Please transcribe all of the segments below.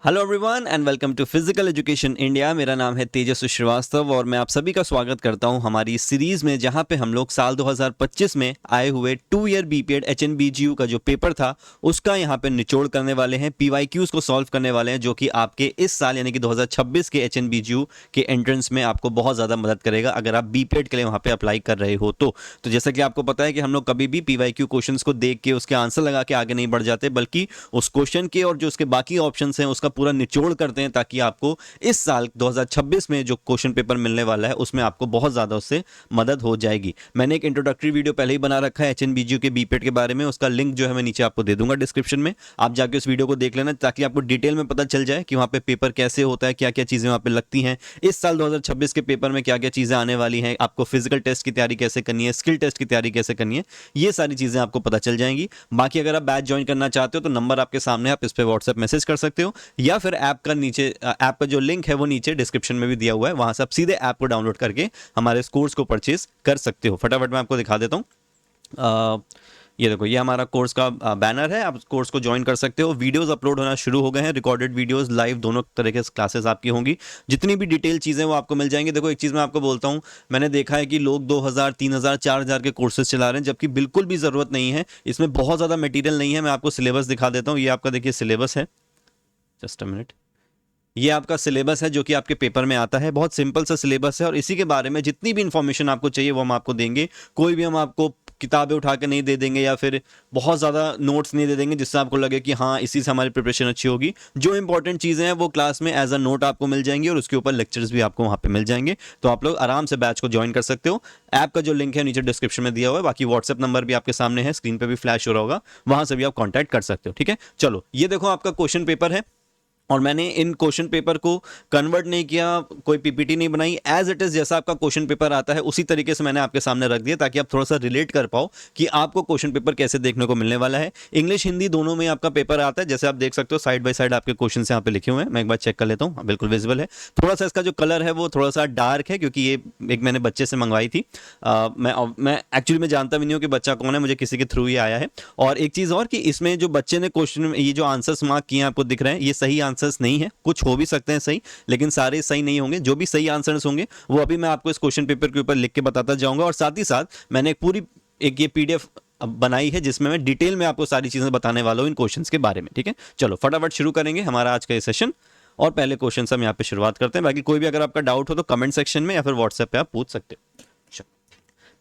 Hello everyone and welcome to physical education India. मेरा नाम है तेजस्वी श्रीवास्तव और मैं आप सभी का स्वागत करता हूं हमारी इस सीरीज में, जहां पे हम लोग साल 2025 में आए हुए 2 ईयर बीपीएड एचएनबीजीयू का जो पेपर था उसका यहां पे निचोड़ करने वाले हैं, पीवाईक्यूज को सॉल्व करने वाले हैं, जो कि आपके इस साल यानी कि 2026 के एचएनबीजीयू के एंट्रेंस में आपको बहुत ज़्यादा मदद करेगा अगर आप बीपीएड के लिए वहाँ पे अप्लाई कर रहे हो तो जैसा कि आपको पता है कि हम लोग कभी भी पीवाईक्यू क्वेश्चन को देख के उसके आंसर लगा के आगे नहीं बढ़ जाते, बल्कि उस क्वेश्चन के और जो उसके बाकी ऑप्शन हैं उसका पूरा निचोड़ करते हैं, ताकि आपको इस साल 2026 में जो क्वेश्चन पेपर मिलने वाला है उसमें आपको बहुत ज़्यादा उससे मदद हो जाएगी। मैंने एक इंट्रोडक्टरी वीडियो पहले ही बना रखा है एचएनबीजीयू के बीपीएड के बारे में, उसका लिंक जो है मैं नीचे आपको दे दूंगा डिस्क्रिप्शन में, आप जाके उस वीडियो को देख लेना ताकि आपको डिटेल में पता चल जाए कि वहाँ पे पेपर कैसे होता है, क्या क्या चीज़ें वहाँ पे लगती हैं, इस साल 2026 के पेपर में क्या क्या चीज़ें आने वाली हैं, आपको फिजिकल टेस्ट की तैयारी कैसे करनी है, स्किल टेस्ट की तैयारी कैसे करनी है, ये सारी चीज़ें आपको पता चल जाएंगी। बाकी अगर आप बैच ज्वाइन करना चाहते हो तो नंबर आपके सामने, आप इस पर व्हाट्सएप मैसेज कर सकते हो या फिर ऐप का जो लिंक है वो नीचे डिस्क्रिप्शन में भी दिया हुआ है, वहां से आप सीधे ऐप को डाउनलोड करके हमारे कोर्स को परचेज कर सकते हो। फटाफट मैं आपको दिखा देता हूँ। ये देखो, ये हमारा कोर्स का बैनर है, आप कोर्स को ज्वाइन कर सकते हो। वीडियोस अपलोड होना शुरू हो गए हैं, रिकॉर्डेड वीडियोस, लाइव, दोनों तरह के क्लासेस आपकी होंगी। जितनी भी डिटेल चीज़ें वो आपको मिल जाएंगी। देखो एक चीज़ मैं आपको बोलता हूँ, मैंने देखा है कि लोग 2000, 3000, 4000 के कोर्सेज चला रहे हैं, जबकि बिल्कुल भी ज़रूरत नहीं है। इसमें बहुत ज़्यादा मटीरियल नहीं है। मैं आपको सिलेबस दिखा देता हूँ। ये आपका देखिए सिलेबस है, जस्ट अ मिनट। ये आपका सिलेबस है जो कि आपके पेपर में आता है। बहुत सिंपल सा सिलेबस है और इसी के बारे में जितनी भी इंफॉर्मेशन आपको चाहिए वो हम आपको देंगे। कोई भी हम आपको किताबें उठा के नहीं दे देंगे या फिर बहुत ज़्यादा नोट्स नहीं दे देंगे जिससे आपको लगे कि हाँ इसी से हमारी प्रिपरेशन अच्छी होगी। जो इंपॉर्टेंट चीज़ें हैं वो क्लास में एज अ नोट आपको मिल जाएंगी और उसके ऊपर लेक्चर्स भी आपको वहाँ पे मिल जाएंगे। तो आप लोग आराम से बैच को ज्वाइन कर सकते हो। ऐप का जो लिंक है नीचे डिस्क्रिप्शन में दिया हुआ है। बाकी व्हाट्सएप नंबर भी आपके सामने है, स्क्रीन पर भी फ्लैश हो रहा होगा, वहाँ से भी आप कॉन्टैक्ट कर सकते हो। ठीक है, चलो ये देखो आपका क्वेश्चन पेपर है और मैंने इन क्वेश्चन पेपर को कन्वर्ट नहीं किया, कोई पीपीटी नहीं बनाई, एज इट इज जैसा आपका क्वेश्चन पेपर आता है उसी तरीके से मैंने आपके सामने रख दिया, ताकि आप थोड़ा सा रिलेट कर पाओ कि आपको क्वेश्चन पेपर कैसे देखने को मिलने वाला है। इंग्लिश हिंदी दोनों में आपका पेपर आता है, जैसे आप देख सकते हो साइड बाय साइड आपके क्वेश्चन यहाँ पे लिखे हुए हैं। मैं एक बार चेक कर लेता हूँ, बिल्कुल विजिबल है। थोड़ा सा इसका जो कलर है वो थोड़ा सा डार्क है क्योंकि ये एक मैंने बच्चे से मंगवाई थी। मैं एक्चुअली में जानता भी नहीं हूँ कि बच्चा कौन है, मुझे किसी के थ्रू ही आया है। और एक चीज़ और कि इसमें जो बच्चे ने क्वेश्चन, ये जो आंसर्स मार्क किए हैं आपको दिख रहे हैं, ये सही आंसर्स नहीं है। कुछ हो भी सकते हैं सही, लेकिन सारे सही नहीं होंगे। जो भी सही आंसर्स होंगे वो अभी मैं आपको इस क्वेश्चन पेपर के ऊपर लिख के बताता जाऊंगा। और साथ ही साथ मैंने एक ये पीडीएफ बनाई है जिसमें मैं डिटेल में आपको सारी चीजें बताने वाला हूं इन क्वेश्चंस के बारे में। ठीक है, चलो फटाफट शुरू करेंगे हमारा आज का ये सेशन और पहले क्वेश्चन से हम यहाँ पे शुरुआत करते हैं। बाकी कोई भी अगर आपका डाउट हो तो कमेंट सेक्शन में या फिर व्हाट्सएप पे आप पूछ सकते हो।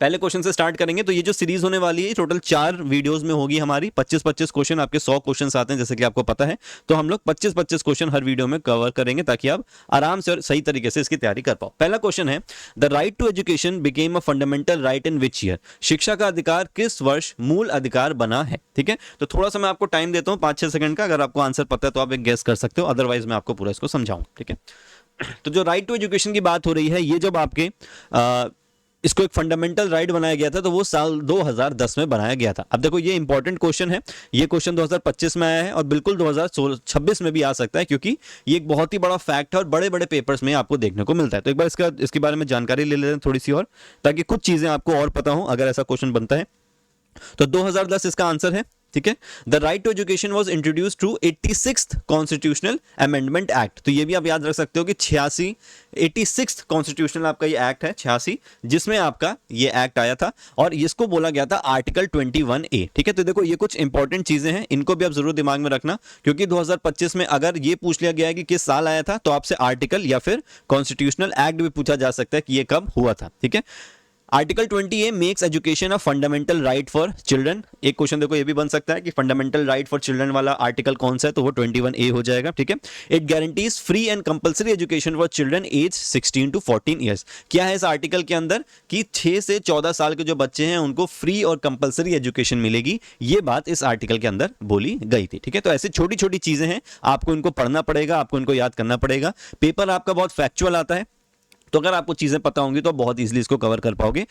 पहले क्वेश्चन से स्टार्ट करेंगे। तो ये जो सीरीज होने वाली है टोटल 4 वीडियोस में होगी हमारी। 25-25 क्वेश्चन, आपके 100 क्वेश्चन आते हैं जैसे कि आपको पता है। तो हम लोग 25-25 क्वेश्चन हर वीडियो में कवर करेंगे ताकि आप आराम से और सही तरीके से इसकी तैयारी कर पाओ। पहला क्वेश्चन है, the right to education became a fundamental right in which year? शिक्षा का अधिकार किस वर्ष मूल अधिकार बना है? ठीक है, तो थोड़ा सा मैं आपको टाइम देता हूँ 5-6 सेकंड का। अगर आपको आंसर पता है तो आप एक गेस कर सकते हो, अदरवाइज मैं आपको पूरा इसको समझाऊं। ठीक है, तो जो राइट टू एजुकेशन की बात हो रही है, ये जब आपके इसको एक फंडामेंटल राइट बनाया गया था तो वो साल 2010 में बनाया गया था। अब देखो ये इंपॉर्टेंट क्वेश्चन है, ये क्वेश्चन 2025 में आया है और बिल्कुल 2026 में भी आ सकता है, क्योंकि ये एक बहुत ही बड़ा फैक्ट है और बड़े बड़े पेपर्स में आपको देखने को मिलता है। तो एक बार इसके बारे में जानकारी ले लेते हैं थोड़ी सी और, ताकि कुछ चीजें आपको और पता हो अगर ऐसा क्वेश्चन बनता है। तो 2010 इसका आंसर है। ठीक है, the right to education was introduced through 86th constitutional amendment act. तो ये भी आप याद रख सकते हो कि 86th कॉन्स्टिट्यूशनल आपका ये एक्ट है, 86, जिसमें आपका ये एक्ट आया था और इसको बोला गया था आर्टिकल 21A। ठीक है, तो देखो ये कुछ इंपॉर्टेंट चीजें हैं, इनको भी आप जरूर दिमाग में रखना, क्योंकि 2025 में अगर ये पूछ लिया गया है कि किस साल आया था तो आपसे आर्टिकल या फिर कॉन्स्टिट्यूशनल एक्ट भी पूछा जा सकता है कि ये कब हुआ था। ठीक है, article 20A makes education a fundamental right for children. एक क्वेश्चन देखो ये भी बन सकता है कि फंडामेंटल राइट फॉर चिल्ड्रन वाला आर्टिकल कौन सा है, तो वो 21A हो जाएगा। ठीक है, it guarantees free and compulsory education for children age 16 to 14 years. क्या है इस आर्टिकल के अंदर कि 6 से 14 साल के जो बच्चे हैं उनको फ्री और कंपलसरी एजुकेशन मिलेगी, ये बात इस आर्टिकल के अंदर बोली गई थी। ठीक है, तो ऐसी छोटी छोटी चीजें हैं, आपको इनको पढ़ना पड़ेगा, आपको इनको याद करना पड़ेगा। पेपर आपका बहुत फैक्चुअल आता है, तो अगर आपको चीजें पता होंगी तो बहुत इजीली इसको कवर कर पाओगे।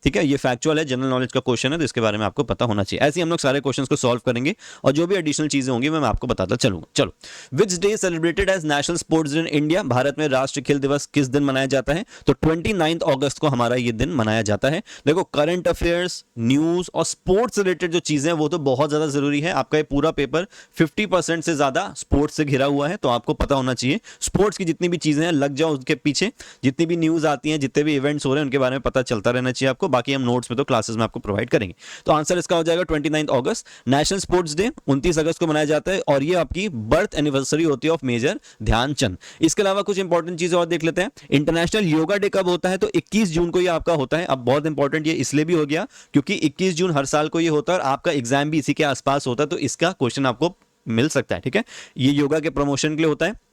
ठीक है, ये फैक्चुअल है, जनरल नॉलेज का क्वेश्चन है, तो इसके बारे में आपको पता होना चाहिए। ऐसे ही हम लोग सारे क्वेश्चंस को सॉल्व करेंगे और जो भी एडिशनल चीजें होंगी मैं आपको बताता चलूंगा। चलो, which day celebrated as national sports day in India? भारत में राष्ट्रीय खेल दिवस किस दिन मनाया जाता है? तो 29 अगस्त को हमारा ये दिन मनाया जाता है। देखो, करंट अफेयर्स, न्यूज और स्पोर्ट्स रिलेटेड जो चीजें हैं वो तो बहुत ज्यादा जरूरी है। आपका ये पूरा पेपर 50% से ज्यादा स्पोर्ट्स से घिरा हुआ है, तो आपको पता होना चाहिए। स्पोर्ट्स की जितनी भी चीजें हैं लग जाओ उसके पीछे, जितनी भी न्यूज आती हैं, जितने भी इवेंट्स हो रहे हैं उनके बारे में पता चलता रहना चाहिए आपको। बाकी हम नोट्स में तो क्लासेस में आपको प्रोवाइड करेंगे। तो आंसर इसका हो जाएगा 29 अगस्त। नेशनल स्पोर्ट्स डे 29 अगस्त को मनाया जाता है और ये आपकी बर्थ एनिवर्सरी होती है ऑफ मेजर ध्यानचंद। इसके अलावा कुछ इंपॉर्टेंट चीजें और देख लेते हैं। इंटरनेशनल योगा डे कब होता है? तो 21 जून को ये आपका होता है। अब बहुत इंपॉर्टेंट ये इसलिए भी हो गया क्योंकि 21 जून हर साल को ये होता है और आपका एग्जाम भी इसी के आसपास होता है, तो इसका क्वेश्चन आपको मिल सकता है। ठीक है, ये योगा के प्रमोशन के लिए होता है।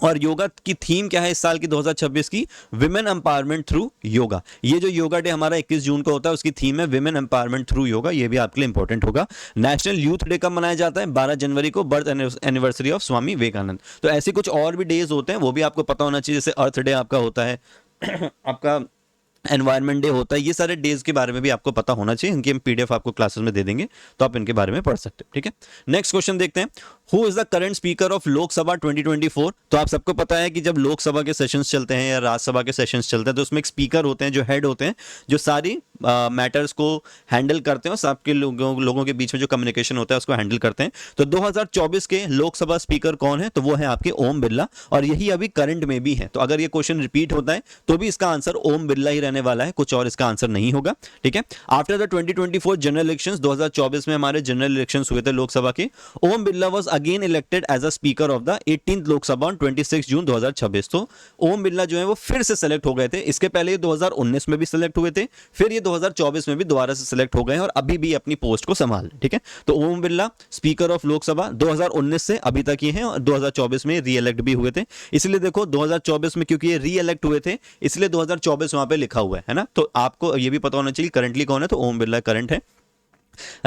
और योगा की थीम क्या है इस साल की 2026 की? Women empowerment through yoga. ये जो योगा डे हमारा 21 जून को होता है उसकी थीम है विमेन एम्पावरमेंट थ्रू योगा। ये भी आपके लिए इंपॉर्टेंट होगा। नेशनल यूथ डे कब मनाया जाता है? 12 जनवरी को, birth anniversary of Swami Vivekananda. तो ऐसे कुछ और भी डेज होते हैं, वो भी आपको पता होना चाहिए। जैसे अर्थ डे आपका होता है आपका एनवायरनमेंट डे होता है। ये सारे डेज के बारे में भी आपको पता होना चाहिए। इनकी हम पीडीएफ आपको क्लासेस में दे देंगे, तो आप इनके बारे में पढ़ सकते हो। ठीक है, नेक्स्ट क्वेश्चन देखते हैं। Who is the current speaker of Lok Sabha 2024? तो आप सबको पता है कि जब लोकसभा के सेशंस चलते हैं या राज्यसभा के सेशंस चलते हैं तो उसमें एक स्पीकर होते हैं जो हेड होते हैं, जो सारी मैटर्स को हैंडल करते हैं और सबके लोगों के बीच में जो कम्युनिकेशन होता है उसको हैंडल करते हैं। तो 2024 के लोकसभा स्पीकर कौन है? तो वो है आपके ओम बिरला, और यही अभी करंट में भी है। तो अगर ये क्वेश्चन रिपीट होता है तो भी इसका आंसर ओम बिरला ही रहने वाला है, कुछ और इसका आंसर नहीं होगा। ठीक है, आफ्टर द 2024 जनरल इलेक्शंस, 2024 में हमारे जनरल इलेक्शंस हुए थे लोकसभा के, Om Birla was again elected as a speaker of the 18th Lok Sabha on 26 June 2026। तो ओम बिरला जो है वो फिर से सेलेक्ट हो गए थे। इसके पहले ये 2019 में भी सेलेक्ट हुए थे, फिर ये 2024 में भी दोबारा से सेलेक्ट हो गए और अभी भी अपनी पोस्ट को संभाल। ठीक है, तो ओम बिरला स्पीकर ऑफ लोकसभा 2019 से अभी तक ये हैं और 2024 में री इलेक्ट भी हुए थे। इसलिए देखो 2024 में क्योंकि ये री इलेक्ट हुए थे इसलिए 2024 वहां पे लिखा हुआ है ना। तो आपको ये भी पता होना चाहिए करंटली कौन है, तो ओम बिरला करंट है।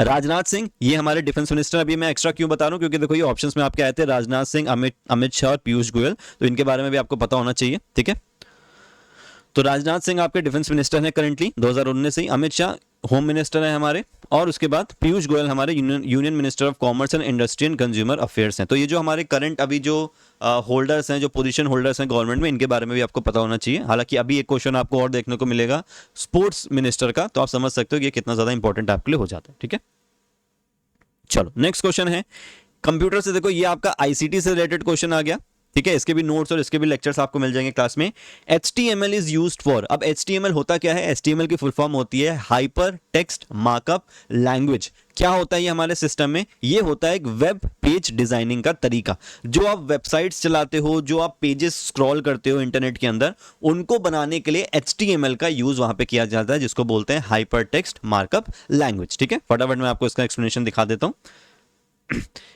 राजनाथ सिंह, ये हमारे डिफेंस मिनिस्टर। अभी मैं एक्स्ट्रा क्यों बता रहा हूं क्योंकि देखो ये ऑप्शंस में आपके आए थे राजनाथ सिंह, अमित शाह और पीयूष गोयल, तो इनके बारे में भी आपको पता होना चाहिए। ठीक है, तो राजनाथ सिंह आपके डिफेंस मिनिस्टर हैं करंटली 2019 से ही, अमित शाह होम मिनिस्टर है हमारे, और उसके बाद पीयूष गोयल हमारे union minister of commerce and industry and consumer affairs हैं। तो ये जो हमारे करंट अभी जो होल्डर्स हैं, जो पोजीशन होल्डर्स हैं गवर्नमेंट में, इनके बारे में भी आपको पता होना चाहिए। हालांकि अभी एक क्वेश्चन आपको और देखने को मिलेगा स्पोर्ट्स मिनिस्टर का, तो आप समझ सकते हो कि ये कितना ज्यादा इंपॉर्टेंट आपके लिए हो जाता है। ठीक है, चलो नेक्स्ट क्वेश्चन है कंप्यूटर से। देखो ये आपका आईसीटी से रिलेटेड क्वेश्चन आ गया। ठीक है, इसके भी नोट्स और इसके भी लेक्चर्स आपको मिल जाएंगे क्लास में। HTML is used for. अब HTML होता क्या है? HTML की फुल फॉर्म होती है हाइपर टेक्स्ट मार्कअप लैंग्वेज। क्या होता है ये हमारे सिस्टम में? ये होता है एक वेब पेज डिजाइनिंग का तरीका। जो आप वेबसाइट्स चलाते हो, जो आप पेजेस स्क्रॉल करते हो इंटरनेट के अंदर, उनको बनाने के लिए HTML का यूज वहां पे किया जाता है, जिसको बोलते हैं हाइपर टेक्स्ट मार्कअप लैंग्वेज। ठीक है, फटाफट मैं आपको इसका एक्सप्लेनेशन दिखा देता हूं।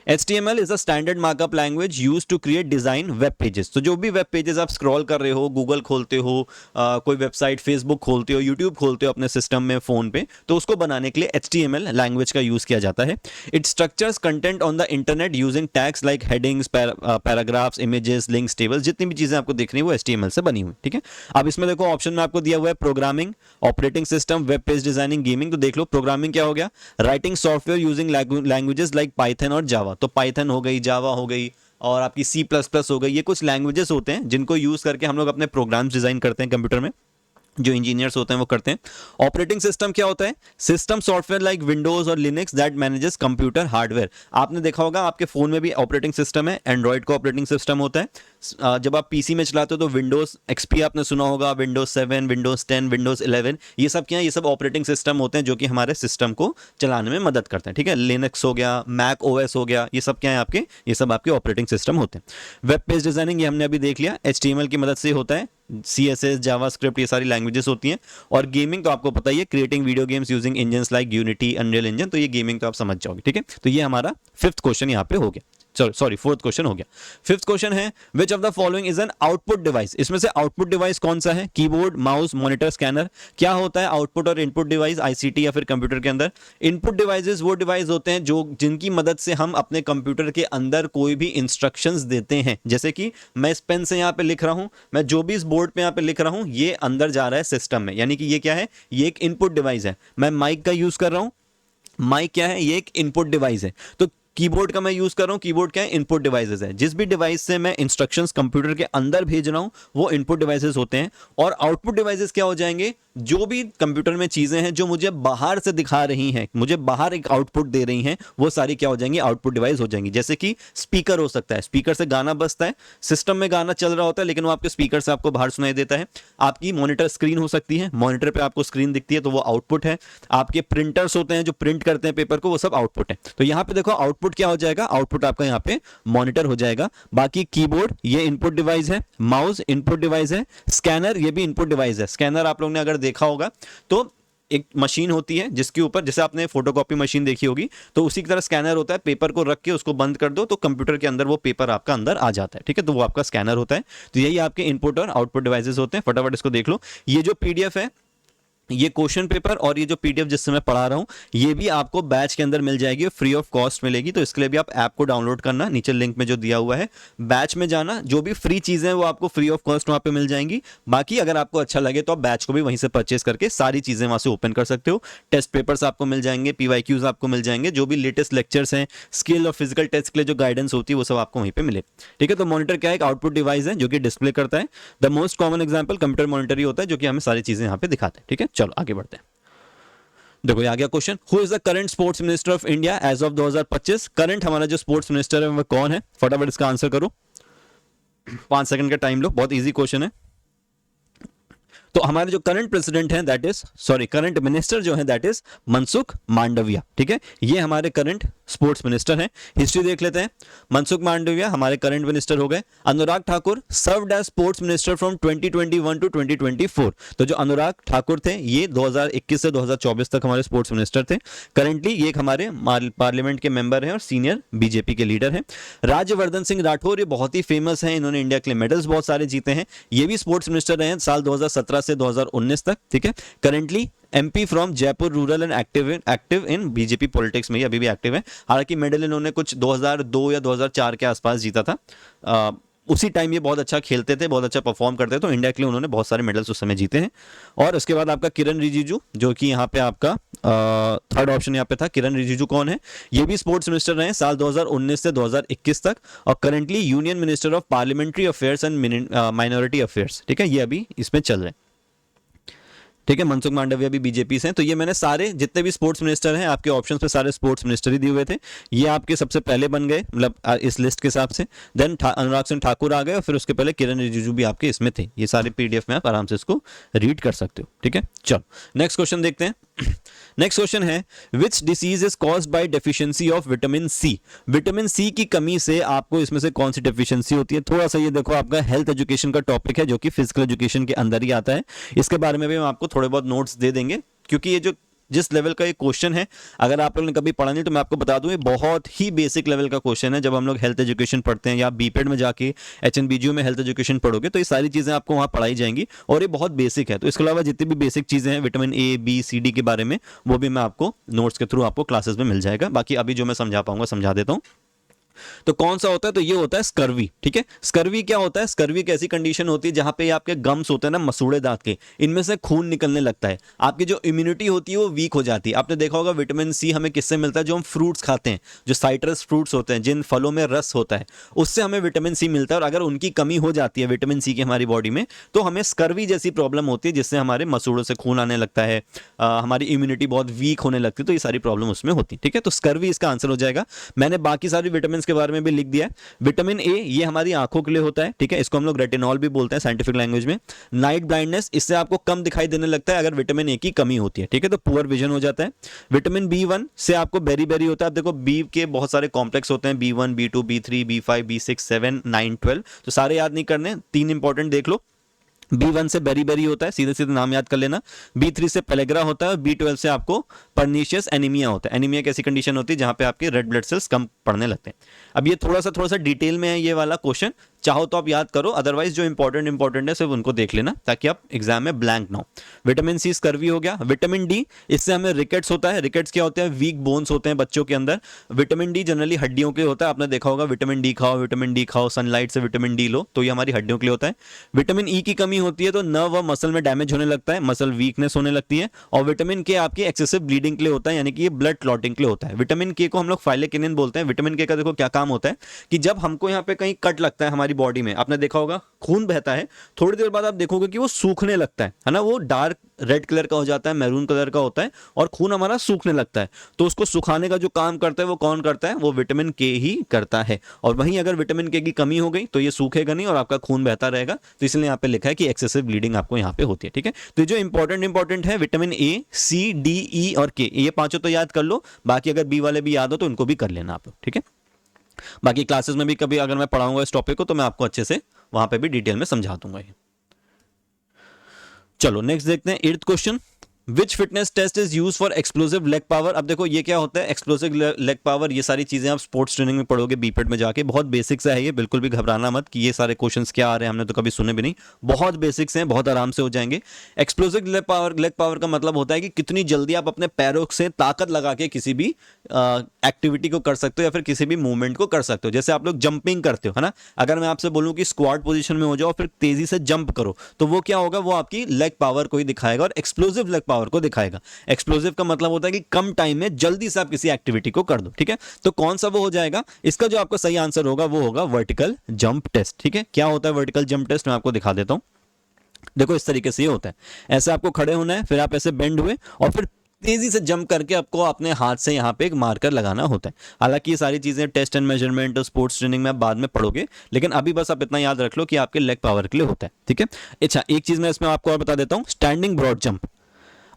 HTML is a standard markup language used to create design web pages। तो जो भी वेब पेजेस आप स्क्रॉल कर रहे हो, गूगल खोलते हो, कोई वेबसाइट, फेसबुक खोलते हो, यूट्यूब खोलते हो अपने सिस्टम में, फोन पे, तो उसको बनाने के लिए HTML लैंग्वेज का यूज किया जाता है। It structures content on the internet using tags like headings, paragraphs, images, links, tables, जितनी भी चीजें आपको दिख रही है वो HTML से बनी हुई। ठीक है, अब इसमें देखो ऑप्शन में आपको दिया हुआ है programming, operating system, web page designing, gaming. तो देख लो प्रोग्रामिंग क्या हो गया? Writing software using languages like Python और जावा। तो पाइथन हो गई, जावा हो गई और आपकी C++ हो गई। ये कुछ लैंग्वेजेस होते हैं जिनको यूज करके हम लोग अपने प्रोग्राम्स डिजाइन करते हैं कंप्यूटर में, जो इंजीनियर्स होते हैं वो करते हैं। ऑपरेटिंग सिस्टम क्या होता है? सिस्टम सॉफ्टवेयर लाइक विंडोज और Linux that manages computer hardware. आपने देखा होगा आपके फोन में भी ऑपरेटिंग सिस्टम है, एंड्रॉइड का ऑपरेटिंग सिस्टम होता है। जब आप पीसी में चलाते हो तो विंडोज XP आपने सुना होगा, विंडोज 7, विंडोज 10, विंडोज 11, ये सब क्या है? ये सब ऑपरेटिंग सिस्टम होते हैं जो कि हमारे सिस्टम को चलाने में मदद करते हैं। ठीक है, लिनक्स हो गया, मैक OS हो गया, ये सब क्या है आपके? ये सब आपके ऑपरेटिंग सिस्टम होते हैं। वेब पेज डिजाइनिंग ये हमने अभी देख लिया, HTML की मदद से होता है। CSS, जावास्क्रिप्ट, ये सारी लैंग्वेजेस होती हैं। और गेमिंग तो आपको पता ही है, creating video games using engines like unity, unreal engine. तो ये गेमिंग तो आप समझ जाओगे। ठीक है, तो ये हमारा 5th क्वेश्चन यहाँ पे हो गया। चलो सॉरी, फोर्थ क्वेश्चन हो गया। फिफ्थ क्वेश्चन है which of the following is an output device. इसमें से आउटपुट डिवाइस कौन सा है? Keyboard, mouse, monitor, scanner. क्या होता है आउटपुट और इनपुट डिवाइस आईसीटी या फिर कंप्यूटर के अंदर? इनपुट डिवाइसेस वो डिवाइस होते हैं जो जिनकी मदद से हम अपने कंप्यूटर के अंदर कोई भी इंस्ट्रक्शंस देते हैं। जैसे कि मैं इस पेन से यहाँ पे लिख रहा हूं, मैं जो भी इस बोर्ड पे यहाँ पे लिख रहा हूं ये अंदर जा रहा है सिस्टम में, यानी कि ये क्या है? ये एक इनपुट डिवाइस है। मैं माइक का यूज कर रहा हूं, माइक क्या है? ये एक इनपुट डिवाइस है। तो कीबोर्ड का मैं यूज कर रहा हूं, कीबोर्ड क्या है? इनपुट डिवाइसेस है। जिस भी डिवाइस से मैं इंस्ट्रक्शंस कंप्यूटर के अंदर भेज रहा हूं वो इनपुट डिवाइसेस होते हैं। और आउटपुट डिवाइसेस क्या हो जाएंगे? जो भी कंप्यूटर में चीजें हैं जो मुझे बाहर से दिखा रही हैं, मुझे बाहर एक आउटपुट दे रही हैं, वो सारी क्या हो जाएंगी? आउटपुट डिवाइस हो जाएंगी। जैसे कि स्पीकर हो सकता है, स्पीकर से गाना बजता है, सिस्टम में गाना चल रहा होता है लेकिन वो आपके स्पीकर से आपको बाहर सुनाई देता है। आपकी मॉनिटर स्क्रीन हो सकती है, मॉनिटर पे आपको स्क्रीन दिखती है तो वो आउटपुट है। आपके प्रिंटर्स होते हैं जो प्रिंट करते हैं पेपर को, वो सब आउटपुट है। तो यहां पे देखो आउटपुट क्या हो जाएगा? आउटपुट आपका यहाँ पे मॉनिटर हो जाएगा। बाकी कीबोर्ड ये इनपुट डिवाइस है, माउस इनपुट डिवाइस है, स्कैनर ये भी इनपुट डिवाइस है। स्कैनर आप लोगों ने अगर देखा होगा तो एक मशीन होती है जिसके ऊपर, जैसे आपने फोटोकॉपी मशीन देखी होगी, तो उसी की तरह स्कैनर होता है। पेपर को रख के उसको बंद कर दो तो कंप्यूटर के अंदर वो पेपर आपका अंदर आ जाता है, ठीक है? तो वो आपका स्कैनर होता है। तो यही आपके इनपुट और आउटपुट डिवाइसेस होते हैं। फटाफट इसको देख लो। ये जो पीडीएफ है, ये क्वेश्चन पेपर और ये जो पीडीएफ जिससे मैं पढ़ा रहा हूं, ये भी आपको बैच के अंदर मिल जाएगी, फ्री ऑफ कॉस्ट मिलेगी। तो इसके लिए भी आप ऐप को डाउनलोड करना, नीचे लिंक में जो दिया हुआ है, बैच में जाना, जो भी फ्री चीजें हैं वो आपको फ्री ऑफ कॉस्ट वहां पे मिल जाएंगी। बाकी अगर आपको अच्छा लगे तो आप बैच को भी वहीं से परचेस करके सारी चीजें वहां से ओपन कर सकते हो। टेस्ट पेपर्स आपको मिल जाएंगे, पीवाईक्यूज आपको मिल जाएंगे, जो भी लेटेस्ट लेक्चर्स हैं, स्किल और फिजिकल टेस्ट के लिए जो गाइडेंस होती है वो सब आपको वहीं पे मिले, ठीक है? तो मॉनिटर क्या है? एक आउटपुट डिवाइस है जो कि डिस्प्ले करता है। The most common example computer monitor ही होता है जो कि हमें सारी चीजें यहाँ पे दिखाते हैं, ठीक है? चलो आगे बढ़ते हैं। देखो ये आ गया question, who is the current sports minister of India as of 2025? Current हमारा जो स्पोर्ट्स मिनिस्टर है वो कौन है? फटाफट इसका आंसर करो, 5 सेकंड का टाइम लो, बहुत इजी क्वेश्चन है। तो हमारे जो करंट प्रेसिडेंट हैं that is, sorry current minister जो है दैट इज मनसुख मांडविया, ठीक है? ये हमारे करंट स्पोर्ट्स मिनिस्टर हैं। हिस्ट्री देख लेते हैं। मनसुख मांडविया हमारे करंट मिनिस्टर हो गए। Anurag Thakur served as sports minister from 2021 to 2024। तो जो अनुराग ठाकुर थे ये 2021 से 2024 तक हमारे स्पोर्ट्स मिनिस्टर थे। करंटली ये एक हमारे पार्लियामेंट के मेंबर हैं और सीनियर बीजेपी के लीडर हैं। राज्यवर्धन सिंह राठौर ये बहुत ही फेमस हैं, इन्होंने इंडिया के लिए मेडल्स बहुत सारे जीते हैं। ये भी स्पोर्ट्स मिनिस्टर रहे साल 2017 से 2019 तक, ठीक है? Currently MP from Jaipur rural and active in BJP politics में, अभी भी एक्टिव है। हालांकि मेडल इन्होंने कुछ 2002 या 2004 के आसपास जीता था। उसी टाइम ये बहुत अच्छा खेलते थे, बहुत अच्छा परफॉर्म करते थे, तो इंडिया के लिए उन्होंने बहुत सारे मेडल्स उस समय जीते हैं। और उसके बाद आपका किरण रिजिजू जो कि यहाँ पे आपका थर्ड ऑप्शन यहाँ पे था। किरण रिजिजू कौन है? ये भी स्पोर्ट्स मिनिस्टर रहे साल 2019 से 2021 तक और currently union minister of parliamentary affairs and minority affairs, ठीक है? ये अभी इसमें चल रहे हैं, ठीक है? मनसुख मांडविया भी बीजेपी से हैं। तो ये मैंने सारे जितने भी स्पोर्ट्स मिनिस्टर हैं आपके ऑप्शंस पे सारे स्पोर्ट्स मिनिस्टर ही दिए हुए थे। ये आपके सबसे पहले बन गए, मतलब इस लिस्ट के हिसाब से। देन अनुराग सिंह ठाकुर आ गए और फिर उसके पहले किरण रिजिजू भी आपके इसमें थे। ये सारे पीडीएफ में आप आराम से इसको रीड कर सकते हो, ठीक है? चलो नेक्स्ट क्वेश्चन देखते हैं। नेक्स्ट क्वेश्चन है which disease is caused by deficiency of vitamin C? Vitamin C की कमी से आपको इसमें से कौन सी डेफिशिएंसी होती है? थोड़ा सा ये देखो आपका हेल्थ एजुकेशन का टॉपिक है जो कि फिजिकल एजुकेशन के अंदर ही आता है। इसके बारे में भी हम आपको थोड़े बहुत नोट्स दे देंगे क्योंकि ये जो जिस लेवल का ये क्वेश्चन है, अगर आप लोगों ने कभी पढ़ा नहीं तो मैं आपको बता दूं ये बहुत ही बेसिक लेवल का क्वेश्चन है। जब हम लोग हेल्थ एजुकेशन पढ़ते हैं या बीपेड में जाके एचएनबीजीयू में हेल्थ एजुकेशन पढ़ोगे तो ये सारी चीजें आपको वहां पढ़ाई जाएंगी और ये बहुत बेसिक है। तो इसके अलावा जितनी भी बेसिक चीजें हैं vitamin A B C D के बारे में वो भी मैं आपको नोट्स के थ्रू आपको क्लासेस में मिल जाएगा। बाकी अभी जो मैं समझा पाऊंगा समझा देता हूँ। तो कौन सा होता है? तो ये होता है स्कर्वी, ठीक है? स्कर्वी क्या होता है? स्कर्वी एक ऐसी कंडीशन होती है जहां पे आपके गम्स होते हैं ना, मसूड़े दांत के, इनमें से खून निकलने लगता है। आपकी जो इम्यूनिटी होती है वो वीक हो जाती है। आपने देखा होगा विटामिन सी हमें किससे मिलता है? जो हम फ्रूट्स खाते हैं, जो साइट्रस फ्रूट्स होते हैं, जिन फलों में रस होता है, उससे हमें विटामिन सी मिलता है। और अगर उनकी कमी हो जाती है विटामिन सी की हमारी बॉडी में तो हमें स्कर्वी जैसी प्रॉब्लम होती है जिससे हमारे मसूड़ों से खून आने लगता है, हमारी इम्यूनिटी बहुत वीक होने लगती है। तो ये सारी प्रॉब्लम उसमें होती है, ठीक है? तो स्कर्वी इसका आंसर हो जाएगा। मैंने बाकी सारी विटामिन के बारे में भी लिख दिया। विटामिन ए ये हमारी आंखों के लिए होता है, ठीक है? इसको हम लोग रेटिनॉल भी बोलते हैं साइंटिफिक लैंग्वेज में। नाइट ब्लाइंडनेस, इससे आपको कम दिखाई देने लगता है अगर विटामिन ए की कमी होती है, ठीक है? तो पुअर विजन हो जाता है। विटामिन बी1 से आपको बेरी बेरी होता है। आप देखो बी के बहुत सारे कॉम्प्लेक्स होते हैं, B1 B2 B3 B5 B6 7 9 12। तो सारे याद नहीं करने, 3 इंपॉर्टेंट देख लो। B1 से बेरी होता है, सीधे सीधे नाम याद कर लेना। B3 से पेलेग्रा होता है और B12 से आपको पर्नीशियस एनीमिया होता है। एनीमिया कैसी कंडीशन होती है जहां पे आपके रेड ब्लड सेल्स कम पड़ने लगते हैं। अब ये थोड़ा सा डिटेल में है ये वाला क्वेश्चन, चाहो तो आप याद करो, अदरवाइज जो इंपॉर्टेंट है सिर्फ उनको देख लेना ताकि आप एग्जाम में ब्लैंक ना हो। विटामिन सी स्कर्वी हो गया। विटामिन डी, इससे हमें रिकेट्स होता है। रिकेट्स क्या होते हैं? वीक बोन्स होते हैं बच्चों के अंदर। विटामिन डी जनरली हड्डियों के होता है, आपने देखा होगा विटामिन डी खाओ, सनलाइट से विटामिन डी लो, तो ये हमारी हड्डियों के लिए होता है। विटामिन ई की कमी होती है तो नर्व और मसल में डैमेज होने लगता है, मसल वीकनेस होने लगती है। और विटामिन के आपकी एक्सेसिव ब्लीडिंग के लिए होता है, यानी कि ये ब्लड क्लॉटिंग के लिए होता है। विटामिन के को हम लोग फाइलेकिनिन बोलते हैं। विटामिन के का देखो क्या काम होता है कि जब हमको यहाँ पे कहीं कट लगता है हमारी बॉडी में, आपने देखा होगा खून बहता है, थोड़ी देर बाद आप देखोगे कि वो सूखने लगता है ना, वो डार्क रेड कलर का हो जाता है, मैरून कलर का होता है और खून हमारा सूखने लगता है। तो उसको सुखाने का जो काम करता है वो कौन करता है? वो विटामिन के ही करता है। और वहीं अगर विटामिन के की कमी हो गई तो ये सूखेगा नहीं और आपका खून बहता रहेगा। तो इसलिए यहाँ पे लिखा है कि एक्सेसिव ब्लीडिंग आपको यहाँ पे होती है। ठीक है, तो ये जो इंपॉर्टेंट है विटामिन ए, सी, डी, ई और के, ये पांचों तो याद कर लो। बाकी अगर बी वाले भी याद हो तो इनको भी कर लेना आप। ठीक है, बाकी क्लासेस में भी कभी अगर मैं पढ़ाऊंगा इस टॉपिक को तो मैं आपको अच्छे से वहां पे भी डिटेल में समझा दूंगा ये। चलो नेक्स्ट देखते हैं, 8th question. Which fitness test is use for explosive leg power? अब देखो ये क्या होता है एक्सप्लोसिव लेग पावर, ये सारी चीजें आप स्पोर्ट्स ट्रेनिंग में पढ़ोगे बीपेड में जाके। बहुत बेसिक्स है ये, बिल्कुल भी घबराना मत कि ये सारे क्वेश्चंस क्या आ रहे हैं, हमने तो कभी सुने भी नहीं। बहुत बेसिक्स हैं, बहुत आराम से हो जाएंगे। एक्सप्लोसिव लेग पावर का मतलब होता है कि कितनी जल्दी आप अपने पैरों से ताकत लगा के किसी भी एक्टिविटी को कर सकते हो या फिर किसी भी मूवमेंट को कर सकते हो। जैसे आप लोग जंपिंग करते हो, है ना, अगर मैं आपसे बोलूं कि स्क्वाट पोजीशन में हो जाओ फिर तेजी से जंप करो, तो वो क्या होगा? वो आपकी लेग पावर को ही दिखाएगा और एक्सप्लोसिव लेग पावर को दिखाएगा। एक्सप्लोसिव का मतलब होता है कि कम टाइम में जल्दी से आप किसी एक्टिविटी को कर दो। ठीक है, तो कौन सा वो हो जाएगा? इसका जो आपका सही आंसर होगा वो होगा वर्टिकल जंप टेस्ट। ठीक है, क्या होता है वर्टिकल जंप टेस्ट? मैं आपको दिखा देता हूं। देखो इस तरीके से ये होता है, ऐसे आपको खड़े होना है, फिर आप ऐसे बेंड हुए और फिर तेजी से जंप करके आपको अपने हाथ से यहाँ पे एक मार्कर लगाना होता है। हालांकि ये सारी चीजें टेस्ट एंड मेजरमेंट और स्पोर्ट्स ट्रेनिंग में आप बाद में पढ़ोगे, लेकिन अभी बस आप इतना याद रख लो कि आपके लेग पावर के लिए होता है। ठीक है, अच्छा एक चीज मैं इसमें आपको और बता देता हूँ, स्टैंडिंग ब्रॉड जंप।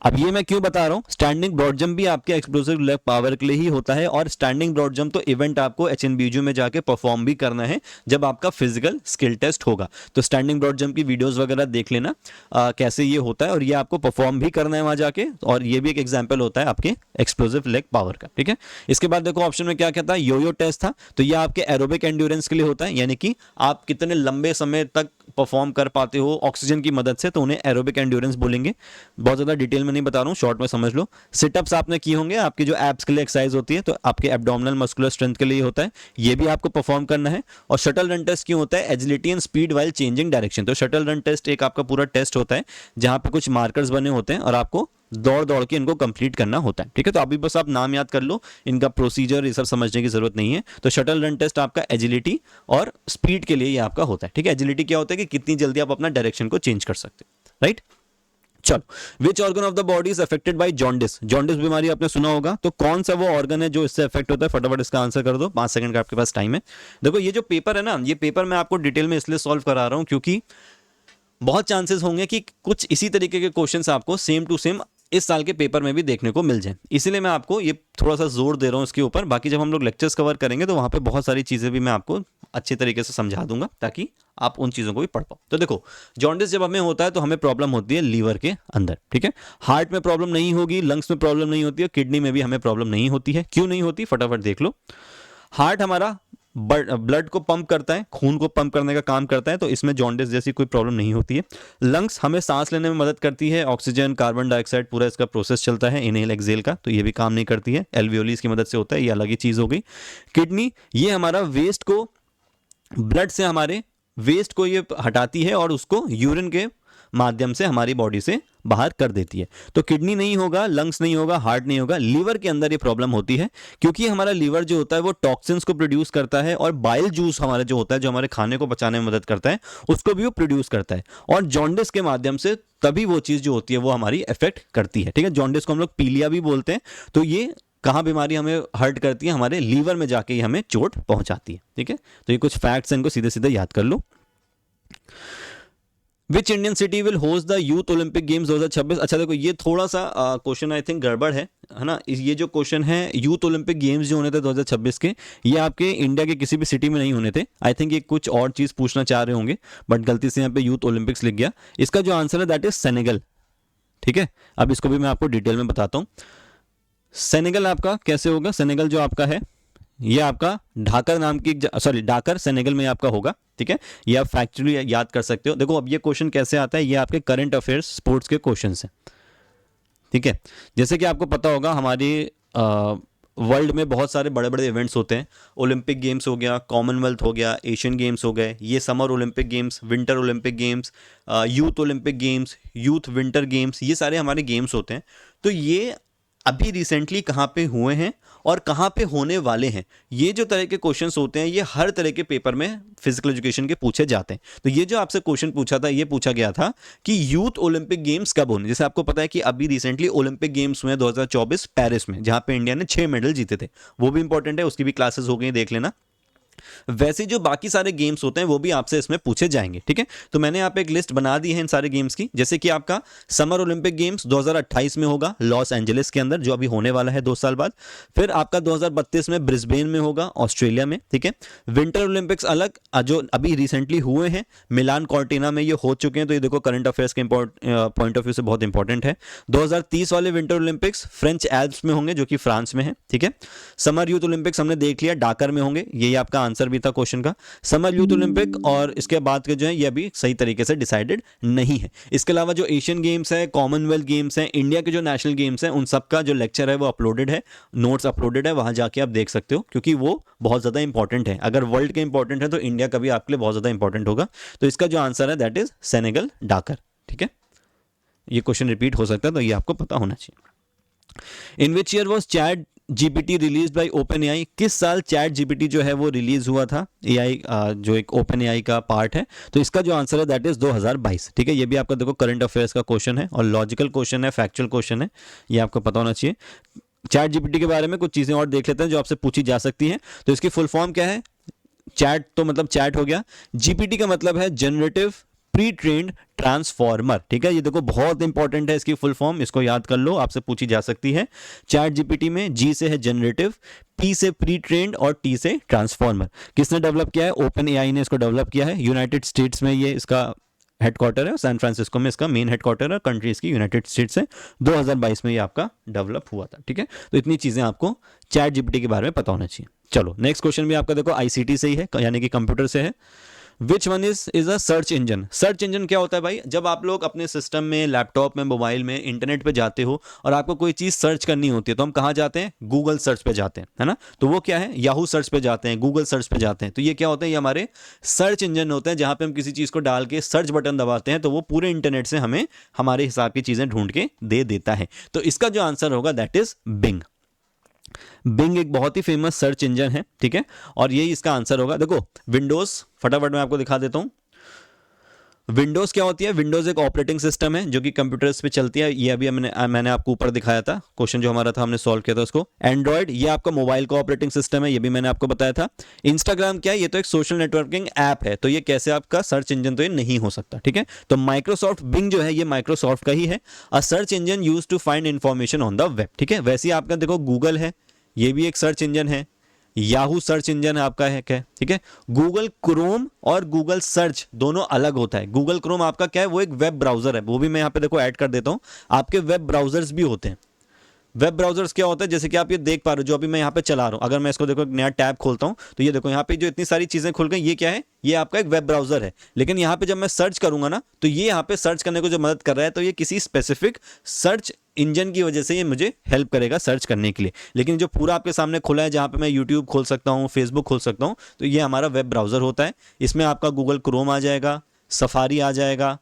अब ये मैं क्यों बता रहा हूं, स्टैंडिंग ब्रॉड जंप भी आपके एक्सप्लोसिव लेग पावर के लिए ही होता है। और स्टैंडिंग ब्रॉड जंप तो इवेंट आपको एचएनबीयू में जाके परफॉर्म भी करना है जब आपका फिजिकल स्किल टेस्ट होगा। तो स्टैंडिंग ब्रॉड जंप की वीडियोस वगैरह देख लेना कैसे ये होता है, और ये आपको परफॉर्म भी करना है वहां जाके, और ये भी एक एग्जाम्पल होता है आपके एक्सप्लोसिव लेग पावर का। ठीक है, इसके बाद देखो ऑप्शन में क्या कहता है, योयो टेस्ट था, तो ये आपके एरोबिक एंड्योरेंस के लिए होता है, यानी कि आप कितने लंबे समय तक परफॉर्म कर पाते हो ऑक्सीजन की मदद से, तो उन्हें एरोबिक एंड्योरेंस बोलेंगे। बहुत ज्यादा डिटेल में नहीं बता रहा हूं, शॉर्ट में समझ लो। सिटअप्स आपने किए होंगे, आपकी जो एब्स के लिए एक्सरसाइज होती है, तो आपके एब्डोमिनल मस्कुलर स्ट्रेंथ के लिए होता है, ये भी आपको परफॉर्म करना है। और शटल रन टेस्ट क्यों होता है? Agility and speed while changing direction. तो शटल रन टेस्ट एक आपका पूरा टेस्ट होता है जहां पे कुछ मार्कर्स बने होते हैं और आपको दौड़ दौड़ के इनको कंप्लीट करना होता है। ठीक है, तो अभी बस आप नाम याद कर लो, इनका प्रोसीजर ये सब समझने की जरूरत नहीं है। तो शटल रन टेस्ट आपका एजिलिटी और स्पीड के लिए ये आपका होता है। ठीक है, एजिलिटी क्या होता है कि कितनी जल्दी आप अपना डायरेक्शन को चेंज कर सकते हो। राइट, चलो, which organ of the body is affected by jaundice? Jaundice बीमारी आपने सुना होगा, तो कौन सा वो ऑर्गन है जो इससे अफेक्ट होता है? फटाफट इसका आंसर कर दो, 5 सेकंड का आपके पास टाइम है। देखो ये जो पेपर है ना, ये पेपर मैं आपको डिटेल में इसलिए सॉल्व करा रहा हूं क्योंकि बहुत चांसेस होंगे कि कुछ इसी तरीके के क्वेश्चंस आपको सेम टू सेम इस साल के पेपर में भी देखने को मिल जाए, इसीलिए मैं आपको ये थोड़ा सा जोर दे रहा हूँ इसके ऊपर। बाकी जब हम लोग लेक्चर्स कवर करेंगे तो वहां पे बहुत सारी चीजें भी मैं आपको अच्छे तरीके से समझा दूंगा ताकि आप उन चीजों को भी पढ़ पाओ। तो देखो जॉन्डिस जब हमें होता है तो हमें प्रॉब्लम होती है लीवर के अंदर। ठीक है, हार्ट में प्रॉब्लम नहीं होगी, लंग्स में प्रॉब्लम नहीं होती है, किडनी में भी हमें प्रॉब्लम नहीं होती है। क्यों नहीं होती? फटाफट देख लो। हार्ट हमारा ब्लड को पंप करता है, खून को पंप करने का काम करता है, तो इसमें जॉन्डिस जैसी कोई प्रॉब्लम नहीं होती है। लंग्स हमें सांस लेने में मदद करती है, ऑक्सीजन कार्बन डाइऑक्साइड पूरा इसका प्रोसेस चलता है इनहेल एक्सेल का, तो ये भी काम नहीं करती है। एल्वियोलीज की मदद से होता है, ये अलग ही चीज हो गई। किडनी ये हमारा वेस्ट को, ब्लड से हमारे वेस्ट को ये हटाती है और उसको यूरिन के माध्यम से हमारी बॉडी से बाहर कर देती है। तो किडनी नहीं होगा, लंग्स नहीं होगा, हार्ट नहीं होगा, लीवर के अंदर ये प्रॉब्लम होती है क्योंकि हमारा लीवर जो होता है वो टॉक्सिन्स को प्रोड्यूस करता है और बाइल जूस हमारा जो होता है जो हमारे खाने को पचाने में मदद करता है उसको भी वो प्रोड्यूस करता है, और जॉन्डिस के माध्यम से तभी वो चीज जो होती है वो हमारी इफेक्ट करती है। ठीक है, जॉन्डिस को हम लोग पीलिया भी बोलते हैं। तो ये कहाँ बीमारी हमें हर्ट करती है? हमारे लीवर में जाके ही हमें चोट पहुंचाती है। ठीक है, तो ये कुछ फैक्ट्स हैं, इनको सीधे सीधे याद कर लो। Which Indian city will host the Youth Olympic Games 2026। अच्छा देखो, ये थोड़ा सा क्वेश्चन आई थिंक गड़बड़ है ना। ये जो क्वेश्चन है यूथ ओलंपिक गेम्स जो होने थे 2026 के, ये आपके इंडिया के किसी भी सिटी में नहीं होने थे। आई थिंक ये कुछ और चीज़ पूछना चाह रहे होंगे, बट गलती से यहाँ पे यूथ ओलंपिक्स लिख गया। इसका जो आंसर है दैट इज सेनेगल। ठीक है, अब इसको भी मैं आपको डिटेल में बताता हूँ। सेनेगल आपका कैसे होगा, सेनेगल जो आपका है ये आपका ढाकर नाम की, सॉरी ढाकर सेनेगल में आपका होगा। ठीक है, ये आप फैक्चुअली याद कर सकते हो। देखो अब ये क्वेश्चन कैसे आता है, ये आपके करंट अफेयर्स स्पोर्ट्स के क्वेश्चन हैं। ठीक है, जैसे कि आपको पता होगा हमारी वर्ल्ड में बहुत सारे बड़े बड़े इवेंट्स होते हैं। ओलंपिक गेम्स हो गया, कॉमनवेल्थ हो गया, एशियन गेम्स हो गए, ये summer Olympic games, winter Olympic games, youth Olympic games, youth winter games, ये सारे हमारे गेम्स होते हैं। तो ये अभी रिसेंटली कहाँ पे हुए हैं और कहाँ पे होने वाले हैं, ये जो तरह के क्वेश्चंस होते हैं ये हर तरह के पेपर में फिजिकल एजुकेशन के पूछे जाते हैं। तो ये जो आपसे क्वेश्चन पूछा था, ये पूछा गया था कि यूथ ओलंपिक गेम्स कब होने। जैसे आपको पता है कि अभी रिसेंटली ओलंपिक गेम्स हुए 2024 पेरिस में, जहाँ पे इंडिया ने 6 मेडल जीते थे, वो भी इंपॉर्टेंट है, उसकी भी क्लासेस हो गई, देख लेना। वैसे जो बाकी सारे गेम्स होते हैं वो भी आपसे इसमें पूछे जाएंगे। ठीक है, तो मैंने यहाँ पे एक लिस्ट बना दी है इन सारे गेम्स की। जैसे कि आपका समर ओलंपिक गेम्स 2028 में होगा लॉस एंजलिस के अंदर, जो अभी होने वाला है 2 साल बाद। फिर आपका 2032 में ब्रिस्बेन में होगा, ऑस्ट्रेलिया में। ठीक है, विंटर ओलंपिक्स अलग जो अभी रिसेंटली हुए हैं, मिलान कॉर्टिना में ये हो चुके हैं। तो ये देखो करंट अफेयर्स के पॉइंट ऑफ व्यू से बहुत इंपॉर्टेंट है। 2030 वाले विंटर ओलंपिक्स फ्रेंच एल्प्स में होंगे, जो कि फ्रांस में है। ठीक है, समर यूथ ओलंपिक्स हमने देख लिया, डाकर में होंगे, यही आपका आंसर भी था क्वेश्चन का, समर यूथ ओलंपिक। और इसके बाद के जो है ये अभी सही तरीके से डिसाइडेड नहीं है। इसके अलावा जो एशियन गेम्स है, कॉमनवेल्थ गेम्स हैं, इंडिया के जो नेशनल गेम्स हैं, उन सब का जो लेक्चर है वो अपलोडेड है, नोट्स अपलोडेड है, वहां जाके आप देख सकते हो, क्योंकि वो बहुत ज़्यादा इंपॉर्टेंट है। अगर वर्ल्ड के इंपॉर्टेंट है तो इंडिया का भी आपके लिए बहुत ज़्यादा इंपॉर्टेंट होगा। तो इसका जो आंसर है दैट इज सेनेगल डाकर। ठीक है, ये क्वेश्चन रिपीट हो सकता है, तो ये आपको पता होना चाहिए। In which year was ChatGPT release by OpenAI. किस साल चैट जीपीटी जो है वो रिलीज हुआ था, एआई जो एक ओपन एआई का पार्ट है। तो इसका जो आंसर है दैट इज 2022। ठीक है, ये भी आपका देखो करंट अफेयर्स का क्वेश्चन है और लॉजिकल क्वेश्चन है, फैक्चुअल क्वेश्चन है, ये आपको पता होना चाहिए। चैट जीपीटी के बारे में कुछ चीजें और देख लेते हैं जो आपसे पूछी जा सकती हैं। तो इसकी फुल फॉर्म क्या है, चैट तो मतलब चैट हो गया, जीपीटी का मतलब है जनरेटिव प्री ट्रेन्ड ट्रांसफॉर्मर। ठीक है, ये देखो बहुत इंपॉर्टेंट है, इसकी फुल फॉर्म इसको याद कर लो, आपसे पूछी जा सकती है। चैट जीपीटी में जी से है जनरेटिव, पी से प्री ट्रेन्ड और टी से ट्रांसफॉर्मर। किसने डेवलप किया है, ओपन एआई ने इसको डेवलप किया है। यूनाइटेड स्टेट्स में ये इसका हेडक्वार्टर है, सैन फ्रांसिस्को में इसका मेन हेडक्वार्टर है, कंट्री इसकी यूनाइटेड स्टेट्स है। 2022 में ये आपका डेवलप हुआ था। ठीक है, तो इतनी चीजें आपको चैट जीपीटी के बारे में पता होना चाहिए। चलो नेक्स्ट क्वेश्चन भी आपका देखो आईसीटी से ही है, यानी कि कंप्यूटर से है। Which one is a search engine. Search engine क्या होता है भाई, जब आप लोग अपने सिस्टम में, लैपटॉप में, मोबाइल में, इंटरनेट पे जाते हो और आपको कोई चीज़ सर्च करनी होती है, तो हम कहाँ जाते हैं, गूगल सर्च पे जाते हैं, है ना। तो वो क्या है, याहू सर्च पे जाते हैं, गूगल सर्च पे जाते हैं। तो ये क्या होता है, ये हमारे सर्च इंजन होते हैं, जहाँ पे हम किसी चीज़ को डाल के सर्च बटन दबाते हैं तो वो पूरे इंटरनेट से हमें हमारे हिसाब की चीज़ें ढूंढ के दे देता है। तो इसका जो आंसर होगा दैट इज बिंग। बिंग एक बहुत ही फेमस सर्च इंजन है। ठीक है, और यही इसका आंसर होगा। देखो विंडोज, फटाफट मैं आपको दिखा देता हूं। विंडोज क्या होती है, विंडोज एक ऑपरेटिंग सिस्टम है जो कि कंप्यूटर्स पे चलती है। ये अभी मैंने आपको ऊपर दिखाया था, क्वेश्चन जो हमारा था हमने सॉल्व किया था उसको। एंड्रॉइड ये आपका मोबाइल का ऑपरेटिंग सिस्टम है, ये भी मैंने आपको बताया था। इंस्टाग्राम क्या है, ये तो एक सोशल नेटवर्किंग ऐप है, तो ये कैसे आपका सर्च इंजन तो ये नहीं हो सकता। ठीक है, तो माइक्रोसॉफ्ट बिंग जो है ये माइक्रोसॉफ्ट का ही है, a search engine use to find information on the web. ठीक है, वैसे ही आपका देखो गूगल है, ये भी एक सर्च इंजन है। याहू सर्च इंजन आपका है क्या, ठीक है। गूगल क्रोम और गूगल सर्च दोनों अलग होता है। गूगल क्रोम आपका क्या है, वो एक वेब ब्राउजर है, वो भी मैं यहाँ पे देखो ऐड कर देता हूँ। आपके वेब ब्राउजर्स भी होते हैं। वेब ब्राउजर्स क्या होता है, जैसे कि आप ये देख पा रहे हो, जो अभी मैं यहाँ पे चला रहा हूँ, अगर मैं इसको देखो एक नया टैब खोलता हूँ तो ये देखो यहाँ पे जो इतनी सारी चीजें खुल गई, ये क्या है, ये आपका एक वेब ब्राउजर है। लेकिन यहाँ पे जब मैं सर्च करूंगा ना, तो ये यहाँ पे सर्च करने को जो मदद कर रहा है, तो ये किसी स्पेसिफिक सर्च इंजन की वजह से ये मुझे हेल्प करेगा सर्च करने के लिए। लेकिन जो पूरा आपके सामने खुला है, जहाँ पे मैं यूट्यूब खोल सकता हूँ, फेसबुक खोल सकता हूँ, तो ये हमारा वेब ब्राउजर होता है। इसमें आपका गूगल क्रोम आ जाएगा, सफारी आ जाएगा,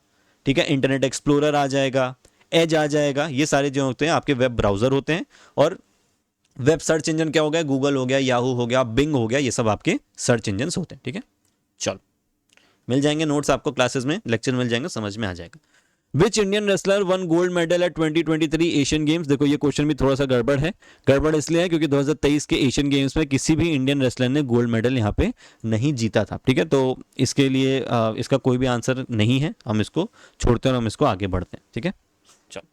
ठीक है, इंटरनेट एक्सप्लोरर आ जाएगा, एज आ जाएगा। ये सारे जो होते हैं आपके वेब ब्राउजर होते हैं। और वेब सर्च इंजन क्या हो गया, गूगल हो गया, याहू हो गया, बिंग हो गया, ये सब आपके सर्च इंजन होते हैं। ठीक है, चलो मिल जाएंगे नोट्स आपको क्लासेस में, लेक्चर मिल जाएंगे, समझ में आ जाएगा। Which Indian wrestler one gold medal at 2023 Asian games. देखो ये क्वेश्चन भी थोड़ा सा गड़बड़ है, गड़बड़ इसलिए है क्योंकि 2023 के एशियन गेम्स में किसी भी इंडियन रेसलर ने गोल्ड मेडल यहाँ पे नहीं जीता था, ठीक है। तो इसके लिए इसका कोई भी आंसर नहीं है, हम इसको छोड़ते हैं और हम इसको आगे बढ़ते हैं, ठीक है। चलो,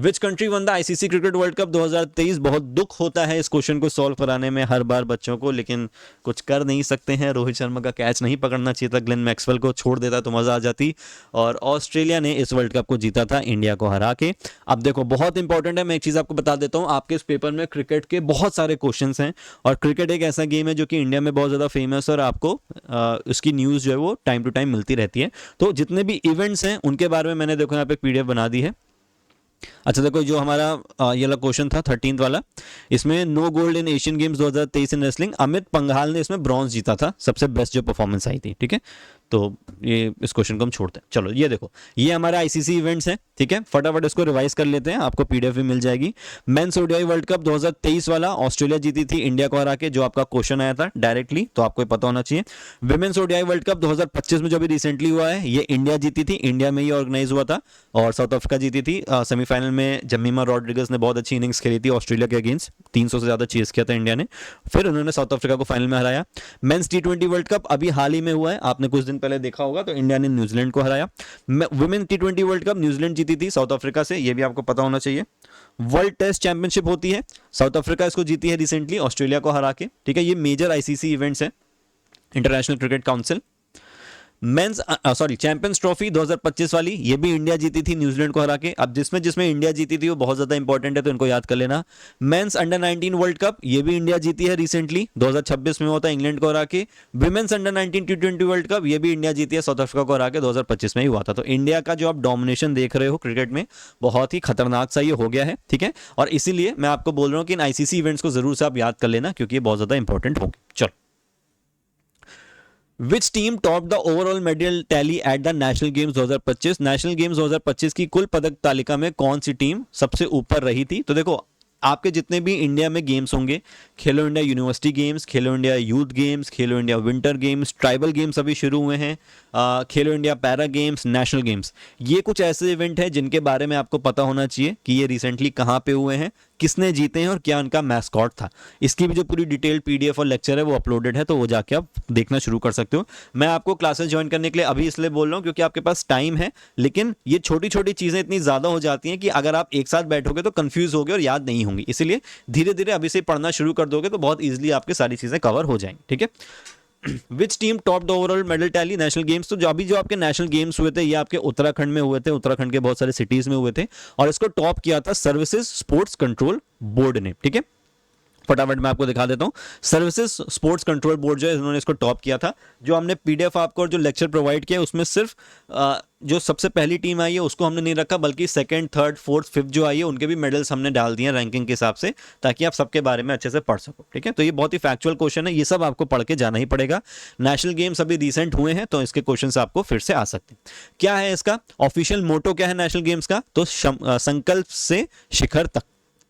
which country one the ICC cricket world cup 2023। बहुत दुख होता है इस क्वेश्चन को सॉल्व कराने में हर बार बच्चों को, लेकिन कुछ कर नहीं सकते हैं। रोहित शर्मा का कैच नहीं पकड़ना चाहिए था, ग्लेन मैक्सवेल को छोड़ देता तो मजा आ जाती। और ऑस्ट्रेलिया ने इस वर्ल्ड कप को जीता था इंडिया को हरा के। अब देखो बहुत इंपॉर्टेंट है, मैं एक चीज आपको बता देता हूँ, आपके इस पेपर में क्रिकेट के बहुत सारे क्वेश्चन हैं और क्रिकेट एक ऐसा गेम है जो कि इंडिया में बहुत ज्यादा फेमस है और आपको उसकी न्यूज जो है वो टाइम टू टाइम मिलती रहती है। तो जितने भी इवेंट्स हैं उनके बारे में मैंने देखो यहाँ पे पीडीएफ बना दी है। अच्छा देखो, जो हमारा ये वाला क्वेश्चन था 13th वाला, इसमें no gold in Asian games 2023 in wrestling, Amit Panghal ने इसमें ब्रॉन्ज जीता था, सबसे बेस्ट जो परफॉर्मेंस आई थी, ठीक है। तो ये इस क्वेश्चन को हम छोड़ते हैं। चलो ये देखो, ये हमारा आईसीसी इवेंट्स है, ठीक है। फटाफट इसको रिवाइज कर लेते हैं, आपको पीडीएफ भी मिल जाएगी। मेंस ओडीआई वर्ल्ड कप 2023 वाला ऑस्ट्रेलिया जीती थी इंडिया को हरा के, जो आपका क्वेश्चन आया था डायरेक्टली, तो आपको पता होना चाहिए। विमेंस ओडीआई वर्ल्ड कप 2025 में जो भी रिसेंटली हुआ है, ये इंडिया जीती थी, इंडिया में ही ऑर्गेनाइज हुआ था और साउथ अफ्रीका जीती थी। सेमीफाइनल में जमीमा रॉड्रिगस ने बहुत अच्छी इनिंग्स खेली थी ऑस्ट्रेलिया के अगेंस्ट, 300 से ज्यादा चेस किया था इंडिया ने, फिर उन्होंने साउथ अफ्रीका को फाइनल में हराया। मेंस टी20 वर्ल्ड कप अभी हाल ही में हुआ है, आपने कुछ दिन पहले देखा होगा, तो इंडिया ने न्यूजीलैंड को हराया। वुमेन टी20 वर्ल्ड कप न्यूजीलैंड जीती थी साउथ अफ्रीका से, ये भी आपको पता होना चाहिए। वर्ल्ड टेस्ट चैंपियनशिप होती है, साउथ अफ्रीका इसको जीती है रिसेंटली ऑस्ट्रेलिया को हरा के, ठीक है। ये मेजर आईसीसी इवेंट्स हैं, international cricket council. Men's champions trophy 2025 वाली, ये भी इंडिया जीती थी न्यूजीलैंड को हरा के। अब जिसमें जिसमें इंडिया जीती थी वो बहुत ज्यादा इंपॉर्टेंट है, तो इनको याद कर लेना। मेंस अंडर 19 वर्ल्ड कप, ये भी इंडिया जीती है रिसेंटली, 2026 में होता है, इंग्लैंड को हरा के। विमेंस अंडर 19 टी20 वर्ल्ड कप, ये भी इंडिया जीती है साउथ अफ्रीका को हरा के, 2025 में ही हुआ था। तो इंडिया का जो आप डोमिनेशन देख रहे हो क्रिकेट में, बहुत ही खतरनाक सा ये हो गया है, ठीक है। और इसीलिए मैं आपको बोल रहा हूँ कि इन आईसीसी इवेंट्स को जरूर से आप याद कर लेना, क्योंकि ये बहुत ज्यादा इंपॉर्टेंट होंगे। चलो, which team top the overall medal tally at the national games 2025। National games 2025 की कुल पदक तालिका में कौन सी टीम सबसे ऊपर रही थी। तो देखो, आपके जितने भी इंडिया में गेम्स होंगे, खेलो इंडिया यूनिवर्सिटी गेम्स, खेलो इंडिया यूथ गेम्स, खेलो India winter games, tribal games अभी शुरू हुए हैं, खेलो India para games, national games, ये कुछ ऐसे इवेंट हैं जिनके बारे में आपको पता होना चाहिए कि ये रिसेंटली कहाँ पे हुए हैं, किसने जीते हैं और क्या उनका मैस्कॉट था। इसकी भी जो पूरी डिटेल पीडीएफ और लेक्चर है वो अपलोडेड है, तो वो जाके आप देखना शुरू कर सकते हो। मैं आपको क्लासेस ज्वाइन करने के लिए अभी इसलिए बोल रहा हूँ क्योंकि आपके पास टाइम है, लेकिन ये छोटी छोटी चीजें इतनी ज्यादा हो जाती हैं कि अगर आप एक साथ बैठोगे तो कंफ्यूज होगे और याद नहीं होंगी। इसलिए धीरे धीरे अभी से पढ़ना शुरू कर दोगे तो बहुत ईजिली आपके सारी चीजें कवर हो जाएंगी, ठीक है। Which team top the overall medal tally national games. तो जो आपके नेशनल गेम्स हुए थे, ये आपके उत्तराखंड में हुए थे, उत्तराखंड के बहुत सारे सिटीज में हुए थे, और इसको टॉप किया था सर्विसेज स्पोर्ट्स कंट्रोल बोर्ड ने, ठीक है। फटाफट मैं आपको दिखा देता हूं, सर्विसेज स्पोर्ट्स कंट्रोल बोर्ड जो है, इन्होंने इसको टॉप किया था। जो हमने पीडीएफ आपको और जो लेक्चर प्रोवाइड किया उसमें सिर्फ जो सबसे पहली टीम आई है उसको हमने नहीं रखा, बल्कि सेकंड, थर्ड, फोर्थ, फिफ्थ जो आई है उनके भी मेडल्स हमने डाल दिए रैंकिंग के हिसाब से, ताकि आप सबके बारे में अच्छे से पढ़ सको, ठीक है। तो ये बहुत ही फैक्चुअल क्वेश्चन है, ये सब आपको पढ़ के जाना ही पड़ेगा। नेशनल गेम्स अभी रिसेंट हुए हैं तो इसके क्वेश्चन आपको फिर से आ सकते हैं। क्या है इसका ऑफिशियल मोटो, क्या है नेशनल गेम्स का, तो संकल्प से शिखर तक,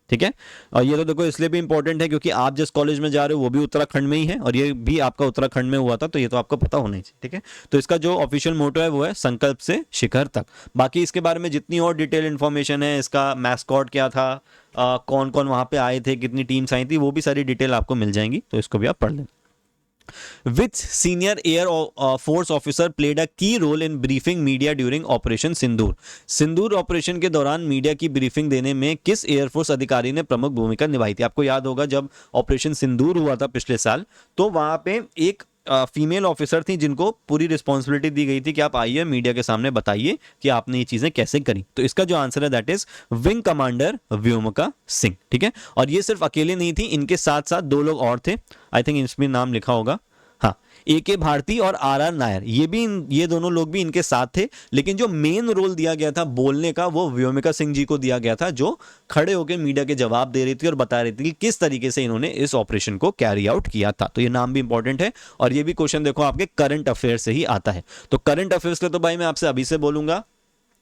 ठीक है। और ये तो देखो इसलिए भी इंपॉर्टेंट है क्योंकि आप जिस कॉलेज में जा रहे हो वो भी उत्तराखंड में ही है, और ये भी आपका उत्तराखंड में हुआ था, तो ये तो आपको पता होना ही चाहिए, ठीक है। तो इसका जो ऑफिशियल मोटो है वो है संकल्प से शिखर तक। बाकी इसके बारे में जितनी और डिटेल इंफॉर्मेशन है, इसका मैस्कॉट क्या था, कौन कौन वहां पे आए थे, कितनी टीम्स आई थी, वो भी सारी डिटेल आपको मिल जाएंगी, तो इसको भी आप पढ़ लें। Which senior air force officer played a key role in briefing media during Operation Sindoor. Sindoor operation के दौरान मीडिया की ब्रीफिंग देने में किस एयरफोर्स अधिकारी ने प्रमुख भूमिका निभाई थी। आपको याद होगा जब ऑपरेशन सिंदूर हुआ था पिछले साल, तो वहां पे एक फीमेल ऑफिसर थी जिनको पूरी रिस्पॉन्सिबिलिटी दी गई थी कि आप आइए मीडिया के सामने बताइए कि आपने ये चीजें कैसे करी। तो इसका जो आंसर है that is wing commander Vyomika Singh, ठीक है। और ये सिर्फ अकेले नहीं थी, इनके साथ साथ दो लोग और थे, आई थिंक इसमें नाम लिखा होगा, हाँ, AK भारती और RR नायर, ये दोनों लोग भी इनके साथ थे। लेकिन जो मेन रोल दिया गया था बोलने का वो व्योमिका सिंह जी को दिया गया था, जो खड़े होकर मीडिया के जवाब दे रही थी और बता रही थी कि किस तरीके से इन्होंने इस ऑपरेशन को कैरी आउट किया था। तो ये नाम भी इंपॉर्टेंट है, और ये भी क्वेश्चन देखो आपके करंट अफेयर से ही आता है। तो करंट अफेयर्स के तो भाई मैं आपसे अभी से बोलूंगा,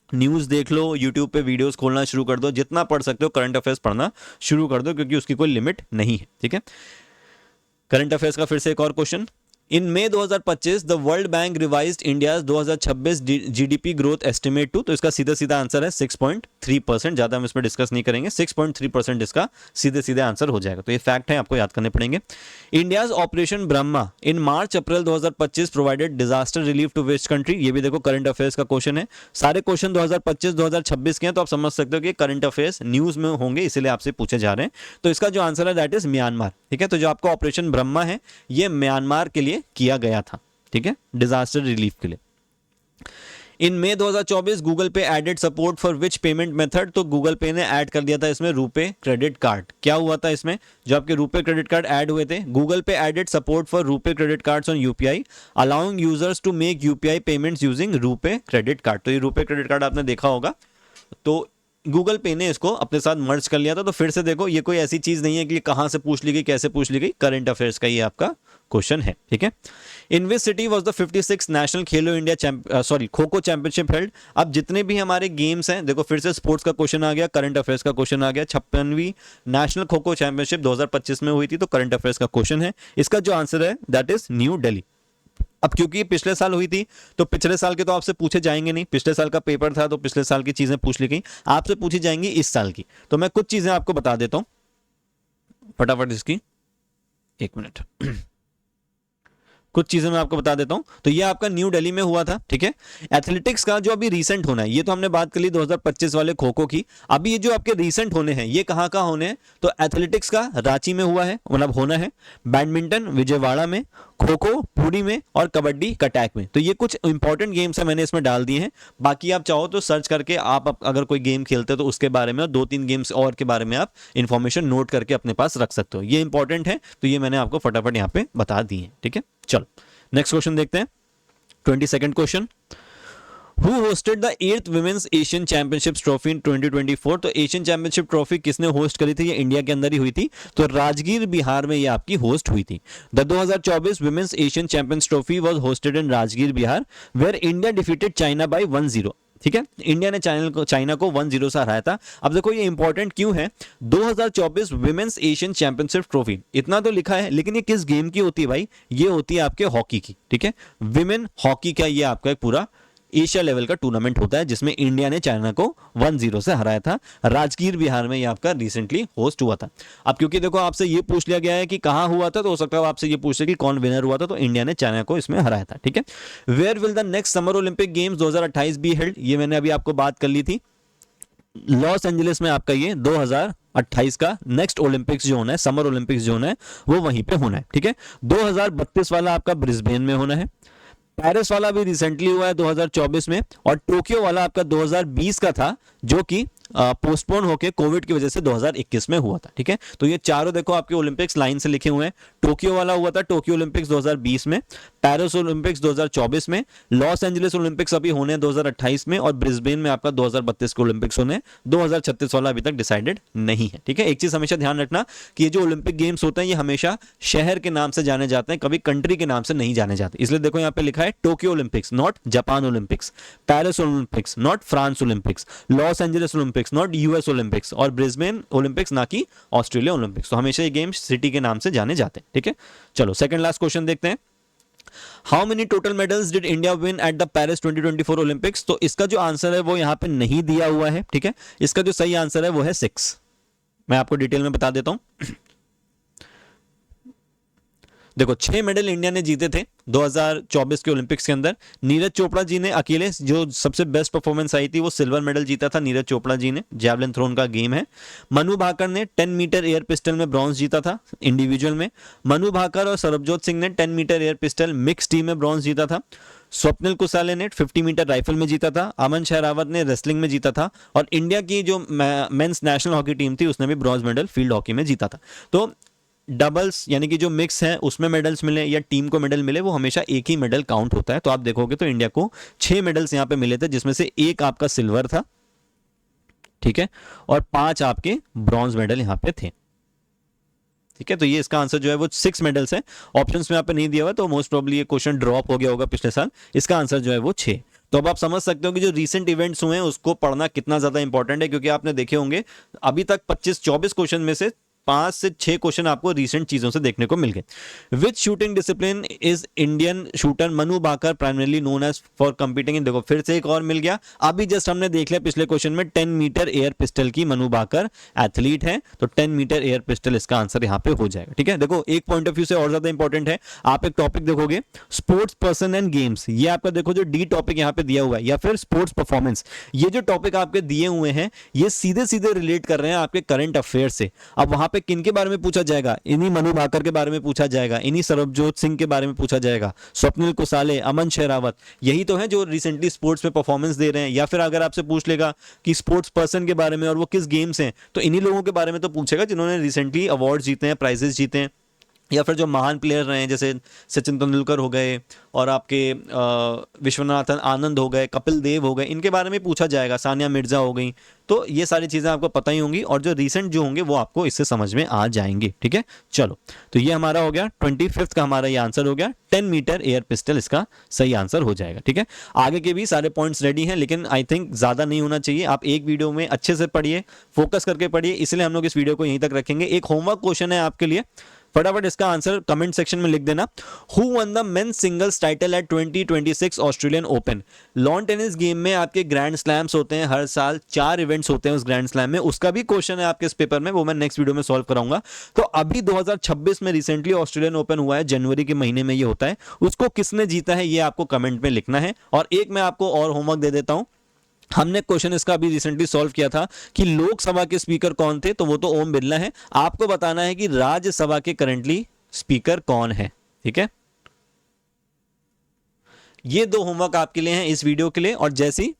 न्यूज देख लो, यूट्यूब पे वीडियोस खोलना शुरू कर दो, जितना पढ़ सकते हो करंट अफेयर्स पढ़ना शुरू कर दो, क्योंकि उसकी कोई लिमिट नहीं है, ठीक है। करंट अफेयर्स का फिर से एक और question, in May 2025 the world bank revised India 2026 GDP growth estimate to, तो इसका सीधा सीधा आंसर है 6.3%। ज्यादा हम इसमें डिस्कस नहीं करेंगे, 6.3% इसका सीधे सीधे आंसर हो जाएगा। तो ये फैक्ट है, आपको याद करने पड़ेंगे। India's operation Brahma in March April 2025 provided disaster relief to west country. ये भी देखो करंट अफेयर्स का क्वेश्चन है, सारे क्वेश्चन 2025-2026 के हैं, तो आप समझ सकते हो कि करंट अफेयर्स न्यूज में होंगे, इसीलिए आपसे पूछे जा रहे हैं। तो इसका जो आंसर है दैट इज म्यांमार। ठीक है, तो जो आपका ऑपरेशन ब्रह्मा है ये म्यांमार के लिए किया गया था। ठीक है, डिजास्टर रिलीफ के लिए। In May 2024 Google Pay added support for which payment method, तो गूगल पे ने ऐड कर दिया था इसमें रुपे क्रेडिट कार्ड। क्या हुआ था इसमें, जो आपके रुपे क्रेडिट कार्ड ऐड हुए थे, Google Pay added support for RuPay credit cards on UPI allowing users to make UPI payments using RuPay credit card. तो ये रुपे क्रेडिट कार्ड आपने देखा होगा, तो गूगल पे ने इसको अपने साथ मर्ज कर लिया था। तो फिर से देखो, ये कोई ऐसी चीज नहीं है कि कहां से पूछ ली गई, कैसे पूछ ली गई, करंट अफेयर्स का ये आपका क्वेश्चन है। ठीक है, in which city was the 56 national Khelo India kho kho championship held. अब जितने भी हमारे गेम्स हैं, देखो फिर से स्पोर्ट्स का क्वेश्चन आ गया, करंट अफेयर्स का क्वेश्चन आ गया। 56वीं नेशनल खो खो चैंपियनशिप 2025 में हुई थी, तो करंट अफेयर्स का क्वेश्चन है। इसका जो आंसर है दैट इज न्यू दिल्ली। अब क्योंकि ये पिछले साल हुई थी, तो पिछले साल के तो आपसे पूछे जाएंगे नहीं, पिछले साल का पेपर था तो पिछले साल की चीजें पूछ ली गई, आपसे पूछी जाएंगी इस साल की। तो मैं कुछ चीजें आपको बता देता हूं फटाफट इसकी, एक मिनट कुछ चीजें मैं आपको बता देता हूं। तो ये आपका न्यू दिल्ली में हुआ था। ठीक है, एथलेटिक्स का जो अभी रीसेंट होना है, ये तो हमने बात कर ली 2025 वाले खो खो की। अभी ये जो आपके रीसेंट होने हैं ये कहां कहां होने हैं, तो एथलेटिक्स का रांची में हुआ है, मतलब होना है, बैडमिंटन विजयवाड़ा में, खो खो पुरी में, और कबड्डी कटक में। तो ये कुछ इंपॉर्टेंट गेम्स है, मैंने इसमें डाल दिए हैं। बाकी आप चाहो तो सर्च करके आप अगर कोई गेम खेलते हो तो उसके बारे में, और 2-3 गेम्स और के बारे में आप इंफॉर्मेशन नोट करके अपने पास रख सकते हो। ये इंपॉर्टेंट है, तो ये मैंने आपको फटाफट यहाँ पे बता दी है। ठीक है, चलो नेक्स्ट क्वेश्चन देखते हैं, 22nd question. Who hosted the 8th Women's Asian Championships Trophy in 2024? तो एशियन चैंपियनशिप ट्रॉफी किसने होस्ट करी थी, ये इंडिया के अंदर ही हुई थी, तो राजगीर बिहार में ये आपकी होस्ट हुई थी। The 2024 Women's Asian Champions Trophy was hosted in Rajgir Bihar where India defeated China by 1-0। ठीक है, इंडिया ने चाइना को 1-0 से हराया था। अब देखो ये इंपॉर्टेंट क्यों है, 2024 विमेंस एशियन चैंपियनशिप ट्रॉफी, इतना तो लिखा है, लेकिन ये किस गेम की होती है भाई, ये होती है आपके हॉकी की। ठीक है, विमेन हॉकी का ये आपका एक पूरा एशिया लेवल का टूर्नामेंट होता है, जिसमें इंडिया ने चाइना को 1-0 से हराया था। राजगीर बिहार में ये आपका रिसेंटली होस्ट हुआ था। अब क्योंकि देखो आपसे ये पूछ लिया गया है कि कहां हुआ था, तो हो सकता है आपसे ये पूछ ले कि कौन विनर हुआ था, तो इंडिया ने चाइना को इसमें हराया था। ठीक है, where will the next summer Olympic games 2028 be held, ये मैंने अभी आपको बात कर ली थी, लॉस एंजलिस में आपका ये 2028 का नेक्स्ट ओलंपिक्स जो होना है, समर ओलंपिक्स जो होना है वो वहीं पे होना है। ठीक है, 2032 वाला आपका ब्रिस्बेन में होना है, पेरिस वाला भी रिसेंटली हुआ है 2024 में, और टोक्यो वाला आपका 2020 का था, जो कि पोस्टपोन होके कोविड की वजह से 2021 में हुआ था। ठीक है, तो ये चारों देखो आपके ओलंपिक्स लाइन से लिखे हुए हैं। टोक्यो वाला हुआ था टोक्यो ओलंपिक्स 2020 में, पेरिस ओलंपिक्स 2024 में, लॉस एंजलिस ओलंपिक्स अभी होने 2028 में, और ब्रिस्बेन में आपका 2032 के ओलंपिक्स होने, 2036 वाला अभी तक डिसाइडेड नहीं है। ठीक है, एक चीज हमेशा ध्यान रखना कि ये जो ओलंपिक गेम्स होते हैं ये हमेशा शहर के नाम से जाने जाते हैं, कभी कंट्री के नाम से नहीं जाने जाते। इसलिए देखो यहाँ पे लिखा है Tokyo Olympics not Japan Olympics, Paris Olympics not France Olympics, Los Angeles Olympics not US Olympics, और ब्रिस्बेन ओलंपिक्स ना कि ऑस्ट्रेलिया ओलंपिक्स। तो हमेशा ये गेम्स सिटी के नाम से जाने जाते हैं। ठीक है, चलो सेकंड लास्ट क्वेश्चन देखते हैं। How many total medals did India win at the Paris 2024 Olympics? तो इसका जो आंसर है वो यहां पे नहीं दिया हुआ है। ठीक है, इसका जो सही आंसर है वो है 6। मैं आपको डिटेल में बता देता हूं। देखो 6 मेडल इंडिया ने जीते थे 2024 के ओलंपिक्स के अंदर। नीरज चोपड़ा जी ने अकेले, जो सबसे बेस्ट परफॉर्मेंस आई थी, वो सिल्वर मेडल जीता था नीरज चोपड़ा जी ने, जैवलिन थ्रोन का गेम है। मनु भाकर ने 10 मीटर एयर पिस्टल में ब्रॉन्ज जीता था इंडिविजुअल में। मनु भाकर और सरबजोत सिंह ने 10 metre air pistol mix team में ब्रॉन्ज जीता था। स्वप्निल कुसाले ने 50 मीटर राइफल में जीता था। अमन शहरावत ने रेसलिंग में जीता था, और इंडिया की जो मेंस नेशनल हॉकी टीम थी उसने भी ब्रॉन्ज मेडल फील्ड हॉकी में जीता था। तो डबल्स यानी कि जो मिक्स है उसमें मेडल्स मिले या टीम को मेडल मिले, वो हमेशा एक ही मेडल काउंट होता है। तो आप देखोगे तो इंडिया को 6 मेडल्स यहां पे मिले थे, जिसमें से एक आपका सिल्वर था, ठीक है, और 5 आपके ब्रॉन्ज मेडल यहां पे थे। ठीक है, तो ये इसका आंसर जो है वो 6 मेडल्स है। ऑप्शंस में यहाँ पे नहीं दिया हुआ, तो मोस्ट प्रोबेबली ये क्वेश्चन ड्रॉप हो गया होगा पिछले साल। इसका आंसर जो है वो 6। तो अब आप समझ सकते हो कि जो रीसेंट इवेंट्स हुए हैं उसको पढ़ना कितना ज्यादा इंपॉर्टेंट है, क्योंकि आपने देखे होंगे अभी तक 25-24 क्वेश्चन में से 5 से 6 क्वेश्चन आपको रिसेंट चीजों से देखने को मिल गए। Which shooting discipline is Indian shooter Manu Bhaker primarily known as for competing in, देखो फिर से एक और मिल गया। अभी जस्ट हमने देख लिया पिछले क्वेश्चन में 10 मीटर एयर पिस्टल की मनु बाकर एथलीट है, तो 10 मीटर एयर पिस्टल इसका आंसर यहाँ पे हो जाएगा। ठीक है, देखो एक पॉइंट ऑफ व्यू से और ज्यादा इंपॉर्टेंट है, आप एक टॉपिक देखोगे स्पोर्ट्स पर्सन एंड गेम्स, ये आपका देखो जो डी टॉपिक यहाँ पे दिया हुआ है, या फिर स्पोर्ट्स परफॉर्मेंस, ये जो टॉपिक आपके दिए हुए हैं ये सीधे सीधे रिलेट कर रहे हैं आपके करंट अफेयर से। अब वहां पे किन के बारे में पूछा जाएगा, इन्हीं मनु भाकर के बारे में पूछा जाएगा, इन्हीं सरबजोत सिंह के बारे में पूछा जाएगा, स्वप्निल कुसाले, अमन शेरावत, यही तो है जो रिसेंटली स्पोर्ट्स में परफॉर्मेंस दे रहे हैं। या फिर अगर आपसे पूछ लेगा कि स्पोर्ट्स पर्सन के बारे में और वो किस गेम्स हैं, तो इन्हीं लोगों के बारे में तो पूछेगा जिन्होंने रिसेंटली अवार्ड जीते हैं, प्राइजेस जीते हैं, या फिर जो महान प्लेयर रहे हैं जैसे सचिन तेंदुलकर हो गए और आपके विश्वनाथन आनंद हो गए, कपिल देव हो गए, इनके बारे में पूछा जाएगा, सानिया मिर्जा हो गई। तो ये सारी चीज़ें आपको पता ही होंगी और जो रीसेंट जो होंगे वो आपको इससे समझ में आ जाएंगे। ठीक है, चलो तो ये हमारा हो गया 25th का हमारा ये आंसर हो गया, 10 मीटर एयर पिस्टल इसका सही आंसर हो जाएगा। ठीक है, आगे के भी सारे पॉइंट्स रेडी हैं, लेकिन आई थिंक ज़्यादा नहीं होना चाहिए, आप एक वीडियो में अच्छे से पढ़िए, फोकस करके पढ़िए, इसलिए हम लोग इस वीडियो को यहीं तक रखेंगे। एक होमवर्क क्वेश्चन है आपके लिए, फटाफट इसका आंसर कमेंट सेक्शन में लिख देना। Who one the men's singles title at 2026 Australian open, lawn tennis game में आपके ग्रैंड स्लैम्स होते हैं, हर साल 4 इवेंट्स होते हैं उस ग्रैंड स्लैम में, उसका भी क्वेश्चन है आपके इस पेपर में, वो मैं नेक्स्ट वीडियो में सॉल्व कराऊंगा। तो अभी 2026 में रिसेंटली ऑस्ट्रेलियन ओपन हुआ है, जनवरी के महीने में ये होता है, उसको किसने जीता है ये आपको कमेंट में लिखना है। और एक मैं आपको और होमवर्क दे देता हूं, हमने क्वेश्चन इसका अभी रिसेंटली सॉल्व किया था कि लोकसभा के स्पीकर कौन थे, तो वो तो ओम बिरला है, आपको बताना है कि राज्यसभा के करंटली स्पीकर कौन है। ठीक है, ये 2 होमवर्क आपके लिए हैं इस वीडियो के लिए, और जैसे ही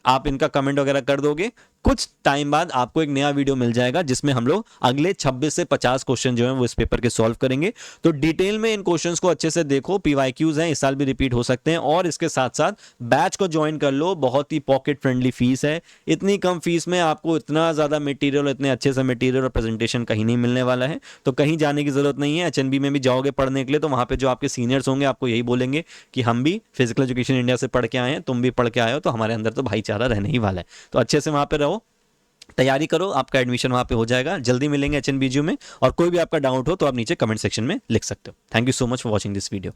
आप इनका कमेंट वगैरह कर दोगे कुछ टाइम बाद आपको एक नया वीडियो मिल जाएगा जिसमें हम लोग अगले 26 से 50 क्वेश्चन जो हैं वो इस पेपर के सॉल्व करेंगे। तो डिटेल में इन क्वेश्चंस को अच्छे से देखो, पीवाईक्यूज हैं, इस साल भी रिपीट हो सकते हैं, और इसके साथ साथ बैच को ज्वाइन कर लो, बहुत ही पॉकेट फ्रेंडली फीस है, इतनी कम फीस में आपको इतना ज़्यादा मटेरियल, इतने अच्छे से मटेरियल और प्रेजेंटेशन कहीं नहीं मिलने वाला है। तो कहीं जाने की जरूरत नहीं है, एचएनबी में भी जाओगे पढ़ने के लिए तो वहाँ पर जो आपके सीनियर्स होंगे आपको यही बोलेंगे कि हम भी फिजिकल एजुकेशन इंडिया से पढ़ के आए हैं, तुम भी पढ़ के आए हो, तो हमारे अंदर तो भाईचारा रहने ही वाला है। तो अच्छे से वहाँ पे रहो, तैयारी करो, आपका एडमिशन वहाँ पे हो जाएगा, जल्दी मिलेंगे एचएनबीजीयू में। और कोई भी आपका डाउट हो तो आप नीचे कमेंट सेक्शन में लिख सकते हो। Thank you so much for watching this video.